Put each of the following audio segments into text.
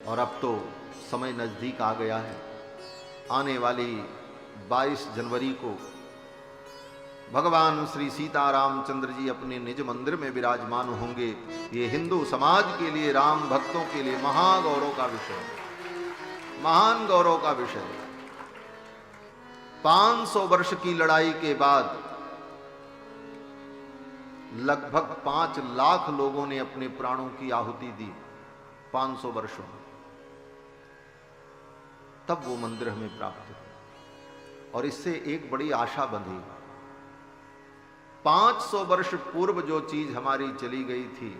और अब तो समय नजदीक आ गया है। आने वाली 22 जनवरी को भगवान श्री सीतारामचंद्र जी अपने निज मंदिर में विराजमान होंगे। ये हिंदू समाज के लिए, राम भक्तों के लिए महागौरव का विषय है, महान गौरव का विषय है। 500 वर्ष की लड़ाई के बाद लगभग 5 लाख लोगों ने अपने प्राणों की आहुति दी 500 वर्षों में, तब वो मंदिर हमें प्राप्त हुआ। और इससे एक बड़ी आशा बंधी। 500 वर्ष पूर्व जो चीज हमारी चली गई थी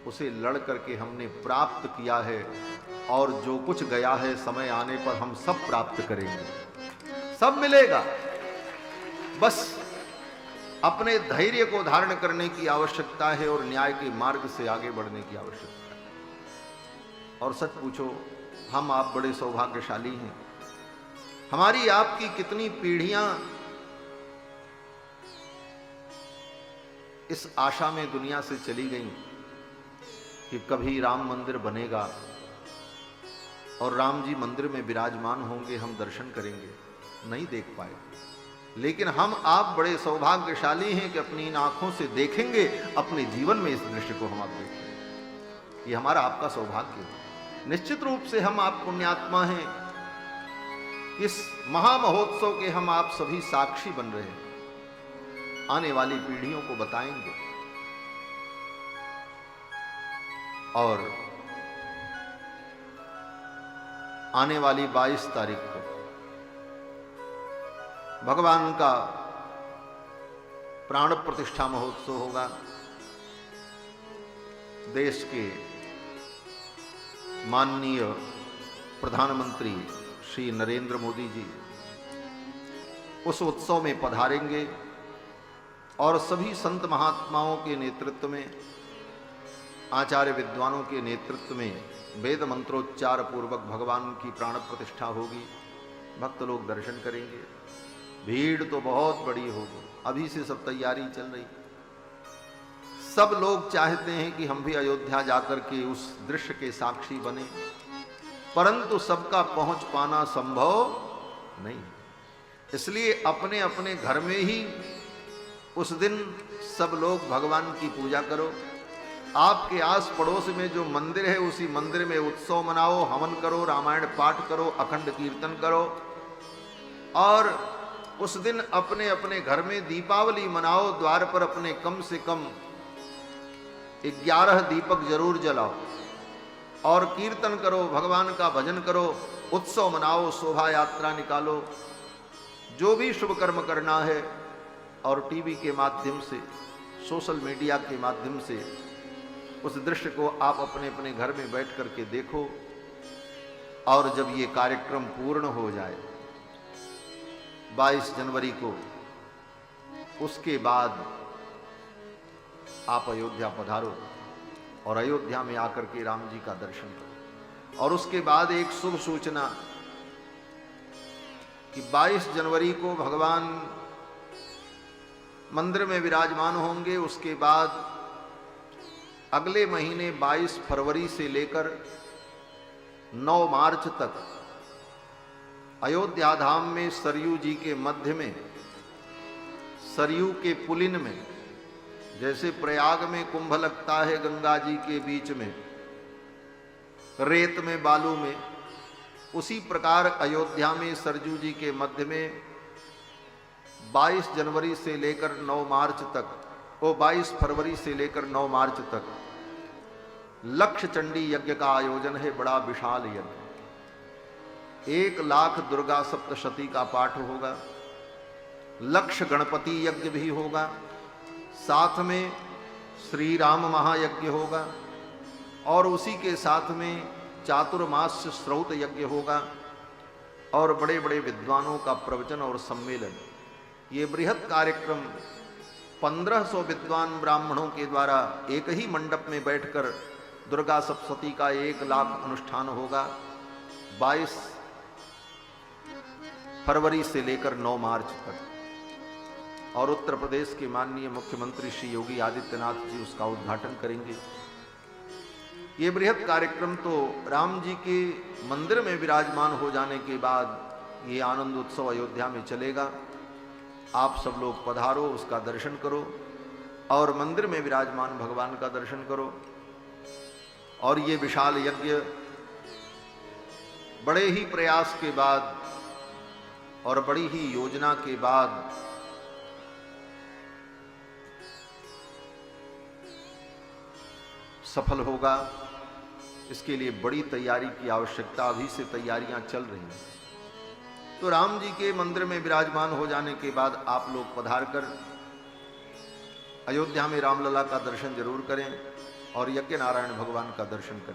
उसे लड़ करके हमने प्राप्त किया है, और जो कुछ गया है समय आने पर हम सब प्राप्त करेंगे, सब मिलेगा। बस अपने धैर्य को धारण करने की आवश्यकता है और न्याय के मार्ग से आगे बढ़ने की आवश्यकता है। और सच पूछो, हम आप बड़े सौभाग्यशाली हैं। हमारी आपकी कितनी पीढ़ियां इस आशा में दुनिया से चली गईं कि कभी राम मंदिर बनेगा और राम जी मंदिर में विराजमान होंगे, हम दर्शन करेंगे, नहीं देख पाए। लेकिन हम आप बड़े सौभाग्यशाली हैं कि अपनी इन आंखों से देखेंगे, अपने जीवन में इस दृश्य को हम आप देखेंगे। ये हमारा आपका सौभाग्य है। निश्चित रूप से हम आप पुण्यात्मा हैं। इस महामहोत्सव के हम आप सभी साक्षी बन रहे हैं, आने वाली पीढ़ियों को बताएंगे। और आने वाली 22 तारीख को भगवान का प्राण प्रतिष्ठा महोत्सव होगा। देश के माननीय प्रधानमंत्री श्री नरेंद्र मोदी जी उस उत्सव में पधारेंगे और सभी संत महात्माओं के नेतृत्व में, आचार्य विद्वानों के नेतृत्व में वेद मंत्रोच्चार पूर्वक भगवान की प्राण प्रतिष्ठा होगी। भक्त लोग दर्शन करेंगे। भीड़ तो बहुत बड़ी होगी, अभी से सब तैयारी चल रही। सब लोग चाहते हैं कि हम भी अयोध्या जाकर के उस दृश्य के साक्षी बने, परंतु सबका पहुंच पाना संभव नहीं। इसलिए अपने अपने घर में ही उस दिन सब लोग भगवान की पूजा करो। आपके आस पड़ोस में जो मंदिर है उसी मंदिर में उत्सव मनाओ, हवन करो, रामायण पाठ करो, अखंड कीर्तन करो। और उस दिन अपने अपने घर में दीपावली मनाओ। द्वार पर अपने कम से कम 11 दीपक जरूर जलाओ और कीर्तन करो, भगवान का भजन करो, उत्सव मनाओ, शोभा यात्रा निकालो, जो भी शुभ कर्म करना है। और टीवी के माध्यम से, सोशल मीडिया के माध्यम से उस दृश्य को आप अपने अपने घर में बैठ करके देखो। और जब ये कार्यक्रम पूर्ण हो जाए 22 जनवरी को, उसके बाद आप अयोध्या पधारो और अयोध्या में आकर के राम जी का दर्शन करो। और उसके बाद एक शुभ सूचना कि 22 जनवरी को भगवान मंदिर में विराजमान होंगे। उसके बाद अगले महीने 22 फरवरी से लेकर 9 मार्च तक अयोध्या धाम में सरयू जी के मध्य में, सरयू के पुलिन में, जैसे प्रयाग में कुंभ लगता है गंगा जी के बीच में, रेत में, बालू में, उसी प्रकार अयोध्या में सरयू जी के मध्य में 22 जनवरी से लेकर 9 मार्च तक, 22 फरवरी से लेकर 9 मार्च तक लक्ष चंडी यज्ञ का आयोजन है। बड़ा विशाल यज्ञ, 1 लाख दुर्गा सप्तशती का पाठ होगा, लक्ष गणपति यज्ञ भी होगा, साथ में श्री राम महायज्ञ होगा, और उसी के साथ में चातुर्मास्य श्रौत यज्ञ होगा, और बड़े बड़े विद्वानों का प्रवचन और सम्मेलन। ये बृहत् कार्यक्रम 1500 विद्वान ब्राह्मणों के द्वारा एक ही मंडप में बैठकर दुर्गा सप्तशती का 1 लाख अनुष्ठान होगा 22 फरवरी से लेकर 9 मार्च तक। और उत्तर प्रदेश के माननीय मुख्यमंत्री श्री योगी आदित्यनाथ जी उसका उद्घाटन करेंगे। ये बृहद कार्यक्रम तो राम जी के मंदिर में विराजमान हो जाने के बाद ये आनंद उत्सव अयोध्या में चलेगा। आप सब लोग पधारो, उसका दर्शन करो और मंदिर में विराजमान भगवान का दर्शन करो। और ये विशाल यज्ञ बड़े ही प्रयास के बाद और बड़ी ही योजना के बाद सफल होगा। इसके लिए बड़ी तैयारी की आवश्यकता, अभी से तैयारियां चल रही हैं। तो राम जी के मंदिर में विराजमान हो जाने के बाद आप लोग पधार कर अयोध्या में रामलला का दर्शन जरूर करें और यज्ञ नारायण भगवान का दर्शन करें।